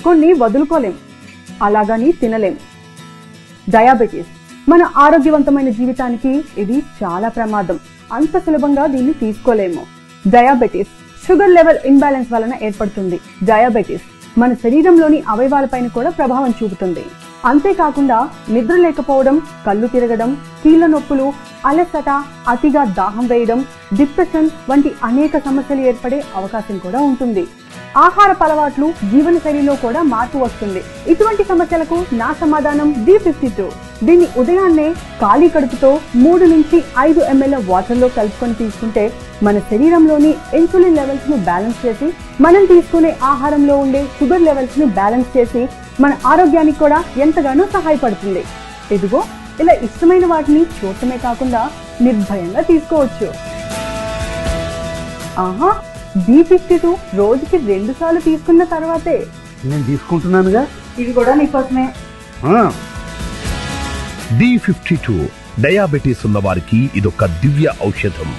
కొన్ని వదులుకోలేం, అలాగని తినలేం. డయాబెటీస్ మన ఆరోగ్యవంతమైన జీవితానికి ఇది చాలా ప్రమాదం. అంత సులభంగా దీన్ని తీసుకోలేము. డయాబెటీస్ షుగర్ లెవెల్ ఇంబ్యాలెన్స్ వలన ఏర్పడుతుంది. డయాబెటీస్ మన శరీరంలోని అవయవాలపైన కూడా ప్రభావం చూపుతుంది. అంతేకాకుండా నిద్ర లేకపోవడం, కళ్ళు తిరగడం, కీళ్ల నొప్పులు, అలసట, అతిగా దాహం వేయడం, డిప్రెషన్ వంటి అనేక సమస్యలు ఏర్పడే అవకాశం కూడా ఉంటుంది. ఆహారపు అలవాట్లు, జీవనశైలిలో కూడా మార్పు వస్తుంది. ఇటువంటి సమస్యలకు నా సమాధానం D52. దీన్ని ఉదయాన్నే ఖాళీ కడుపుతో 3 నుంచి 5 ml వాటర్ లో కలుపుకొని తీసుకుంటే మన శరీరంలోని ఇన్సులిన్ లెవెల్స్ ను బ్యాలెన్స్ చేసి, మనం తీసుకునే ఆహారంలో ఉండే షుగర్ లెవెల్స్ ని బ్యాలెన్స్ చేసి మన ఆరోగ్యానికి కూడా ఎంతగానో సహాయపడుతుంది. ఇదిగో ఇలా ఇష్టమైన వాటిని చూడటమే కాకుండా నిర్భయంగా తీసుకోవచ్చు. ఆహా, D52 రోజుకి 2 సార్లు తీసుకున్న తర్వాతే నేను తీసుకుంటున్నానుగా. ఇది కూడా నీకోసమే. D52 డయాబెటీస్ ఉన్న వారికి ఇదొక దివ్య ఔషధం.